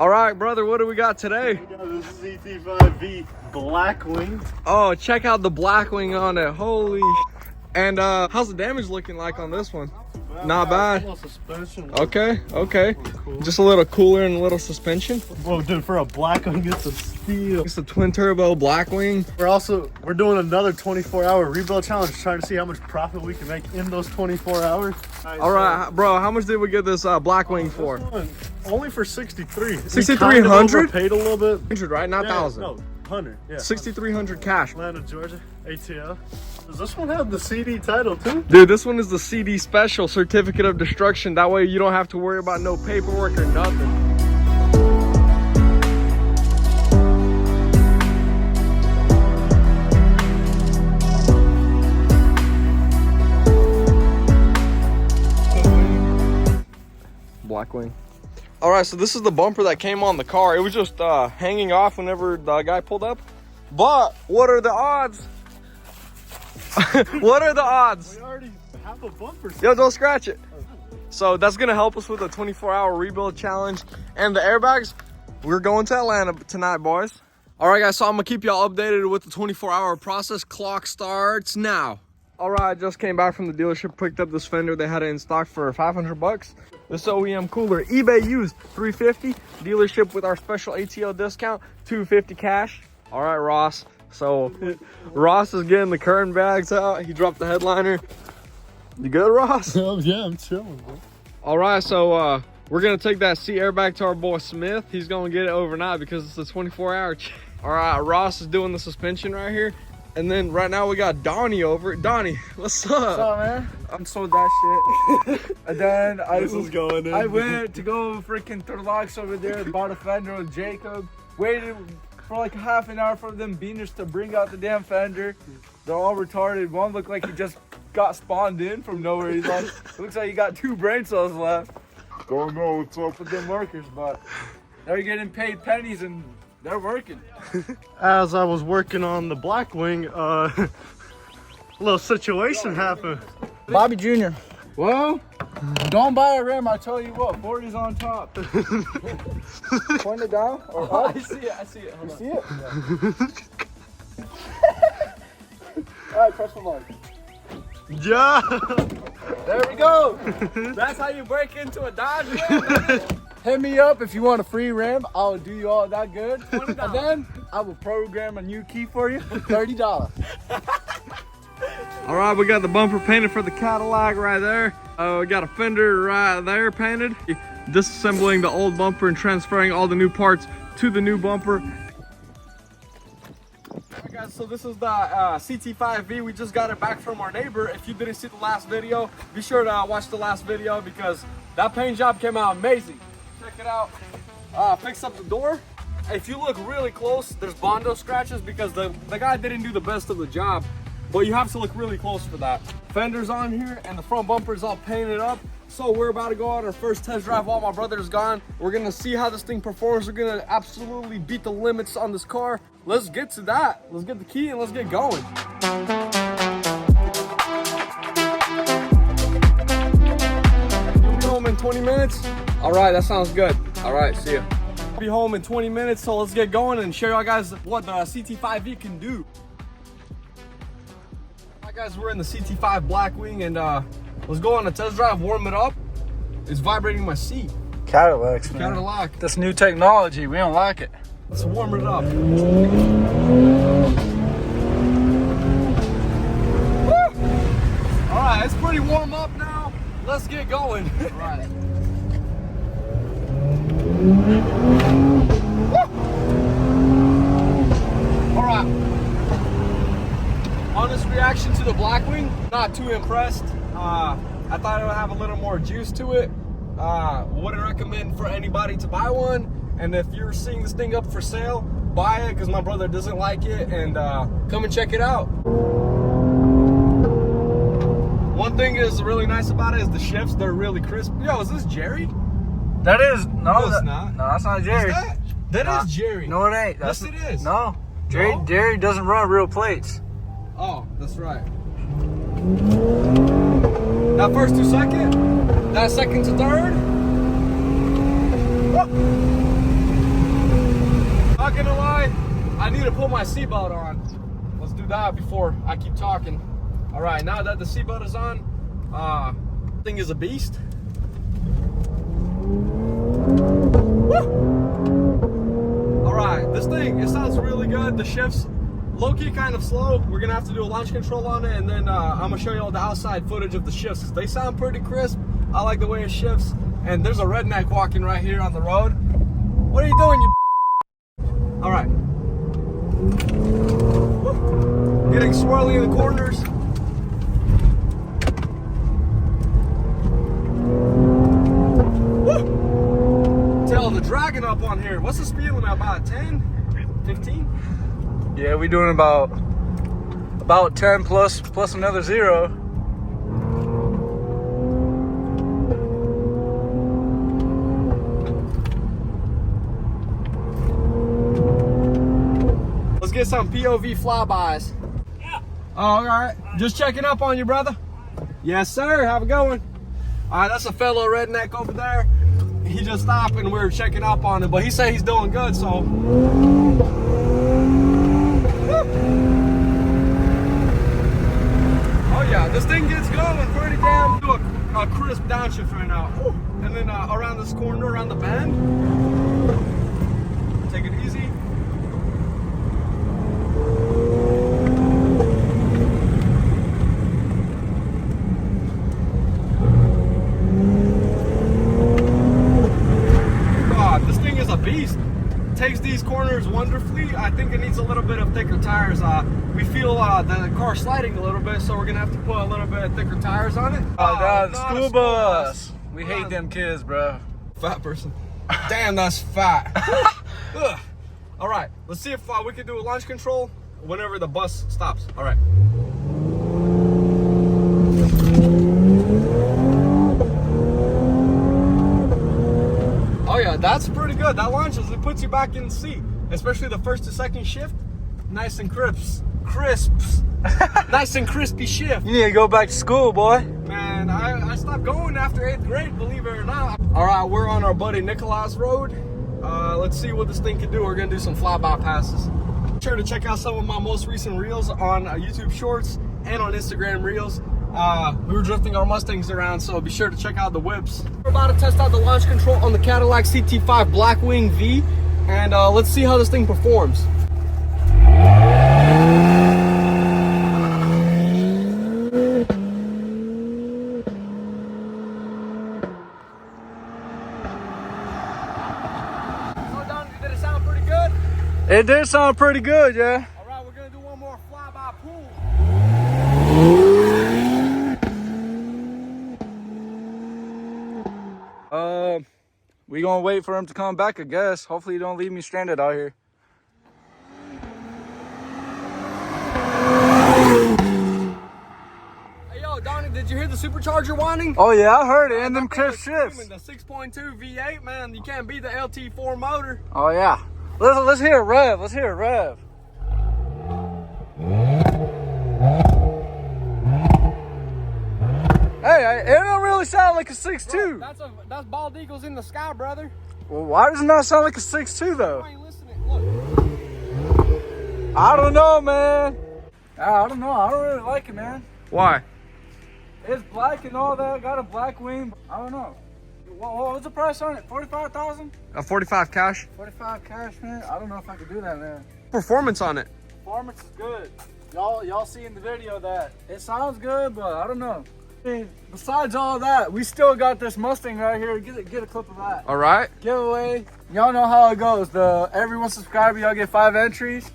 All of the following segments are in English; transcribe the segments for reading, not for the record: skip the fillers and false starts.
All right, brother, what do we got today? We got the CT5-V Blackwing. Oh, check out the Blackwing on it. Holy And how's the damage looking like on this one? Not bad. A little suspension. Okay. Cool. Just a little cooler and a little suspension. Whoa, dude, for a Blackwing, it's a steal. It's a twin turbo Blackwing. We're doing another 24-hour rebuild challenge, trying to see how much profit we can make in those 24 hours. All right, bro, how much did we get this Blackwing for? Only for 63. 6,300? Paid a little bit. 100, right? Not 1,000. No, 100. Yeah. 6,300 cash. Atlanta, Georgia, ATL. Does this one have the CD title too? Dude, this one is the CD Special Certificate of Destruction. That way you don't have to worry about no paperwork or nothing. Blackwing. All right, so this is the bumper that came on the car. It was just hanging off whenever the guy pulled up. But what are the odds? What are the odds? We already have a bumper. Yo, don't scratch it. So that's gonna help us with the 24-hour rebuild challenge and the airbags. We're going to Atlanta tonight, boys. All right, guys, so I'm gonna keep y'all updated with the 24-hour process. Clock starts now. All right, I just came back from the dealership, picked up this fender. They had it in stock for 500 bucks. This OEM cooler, eBay used, 350. Dealership with our special ATL discount, 250 cash. All right, Ross. So Ross is getting the curtain bags out. He dropped the headliner. You good, Ross? Oh, yeah, I'm chilling, bro. All right, so we're gonna take that seat airbag to our boy Smith. He's gonna get it overnight because it's a 24-hour. All right, Ross is doing the suspension right here. And then right now we got Donnie over. Donnie, what's up? What's up, man? I'm sold that shit. And then I went to go freaking through the locks over there, bought a fender with Jacob, waited for like half an hour for them beaners to bring out the damn fender. They're all retarded. One looked like he just got spawned in from nowhere. He's like, it looks like he got 2 brain cells left. Don't know what's up with them workers, but they're getting paid pennies and they're working. As I was working on the Blackwing, a little situation happened. Bobby Jr. Well, don't buy a rim, I tell you what, 40's on top. Point it down. Or up. I see it. Hold on. See it? Yeah. Alright, press the light. Yeah! There we go! That's how you break into a Dodge rim. Hit me up if you want a free rim. I'll do you all that good. $20. And then I will program a new key for you for $30. All right, we got the bumper painted for the Cadillac right there. We got a fender right there painted. Disassembling the old bumper and transferring all the new parts to the new bumper. Alright guys, so this is the CT5-V. We just got it back from our neighbor. If you didn't see the last video, be sure to watch the last video because that paint job came out amazing. Check it out. Fix up the door. If you look really close, there's Bondo scratches because the guy didn't do the best of the job, but you have to look really close for that. Fender's on here and the front bumper is all painted up. So we're about to go on our first test drive while my brother's gone. We're gonna see how this thing performs. We're gonna absolutely beat the limits on this car. Let's get to that. Let's get the key and let's get going. You'll be home in 20 minutes? All right, that sounds good. All right, see ya. I'll be home in 20 minutes, so let's get going and show y'all guys what the CT5-V can do. All right, guys, we're in the CT5 Blackwing and let's go on a test drive, warm it up. It's vibrating my seat. Cadillacs, man. Cadillac. That's new technology. We don't like it. Let's warm it up. Woo! All right, it's pretty warm up now. Let's get going. All right. All right. Honest reaction to the Blackwing, not too impressed. I thought it would have a little more juice to it. Wouldn't recommend for anybody to buy one. And if you're seeing this thing up for sale, buy it because my brother doesn't like it, and come and check it out. One thing is really nice about it is the shifts, they're really crisp. Yo, is this Jerry? That is, no, it's not. No, that's not Jerry. Is that is Jerry. No, it ain't. Yes, it is. No, Jerry doesn't run real plates. Oh, that's right. That first to second, that second to third. Woo! not gonna lie, I need to put my seatbelt on. Let's do that before I keep talking. All right, now that the seatbelt is on, thing is a beast. Woo! All right, this thing, it sounds really good. The shifts low-key kind of slow. We're gonna have to do a launch control on it, and then I'm gonna show you all the outside footage of the shifts. They sound pretty crisp. I like the way it shifts. And there's a redneck walking right here on the road. What are you doing, you? All right. Woo. Getting swirly in the corners. Woo. Tell the dragon up on here. What's the speed limit? About 10, 15? Yeah, we doing about 10 plus another 0. Let's get some POV flybys. Yeah. All right. Just checking up on you, brother. Yes, sir. Have a good one. All right, that's a fellow redneck over there. He just stopped and we were checking up on him, but he said he's doing good, so. Oh yeah, this thing gets going pretty damn. Do a crisp downshift right now. And then around this corner, around the bend. Take it easy. This thing is a beast. Takes these corners wonderfully. I think it needs a little bit of thicker tires. We feel the car sliding a little bit, so we're gonna have to put a little bit of thicker tires on it. Oh god, school bus. We hate them kids, bro. Fat person. Damn, that's fat. Ugh. All right, let's see if we can do a launch control whenever the bus stops. All right. Oh yeah, that's pretty good. That launches, it puts you back in the seat, especially the first to second shift. Nice and crisps. Nice and crispy shift. You need to go back to school, boy. Man, I stopped going after 8th grade, believe it or not. All right, we're on our buddy Nicholas Road. Let's see what this thing can do. We're gonna do some flyby passes. Be sure to check out some of my most recent reels on YouTube Shorts and on Instagram Reels. We were drifting our Mustangs around, so be sure to check out the whips. We're about to test out the launch control on the Cadillac CT5 Blackwing V, and let's see how this thing performs. Did it sound pretty good? It did sound pretty good, yeah. All right, we're gonna do one more flyby pool. We gonna wait for him to come back, I guess. Hopefully he don't leave me stranded out here. Hey yo, Donnie, did you hear the supercharger whining? Oh yeah, I heard it, and them crisp shifts. The 6.2 V8, man, you can't beat the LT4 motor. Oh yeah. Let's hear a rev. Let's hear a rev. Hey, it don't really sound like a 6.2. That's bald eagles in the sky, brother. Well, why does it not sound like a 6.2 though? Why ain't listening? Look. I don't know, man. I don't know. I don't really like it, man. Why? It's black and all that. Got a Blackwing. I don't know. What was the price on it? 45,000? 45 cash. 45 cash, man. I don't know if I could do that, man. Performance on it. Performance is good. Y'all see in the video that it sounds good, but I don't know. I mean, besides all that, we still got this Mustang right here. Get a clip of that. All right. Giveaway. Y'all know how it goes. Everyone subscriber, y'all get 5 entries.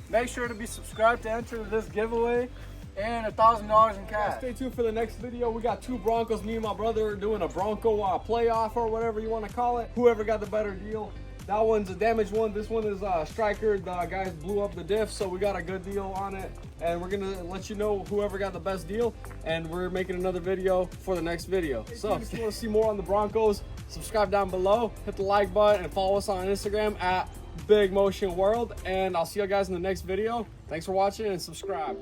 Make sure to be subscribed to enter this giveaway and $1,000 in cash. Stay tuned for the next video. We got 2 Broncos. Me and my brother are doing a Bronco playoff or whatever you want to call it. Whoever got the better deal. That one's a damaged one. This one is striker. The guys blew up the diff, so we got a good deal on it. And we're gonna let you know whoever got the best deal. And we're making another video for the next video. So if you want to see more on the Broncos, subscribe down below, hit the like button, and follow us on Instagram at Big Motion World. And I'll see you guys in the next video. Thanks for watching and subscribe.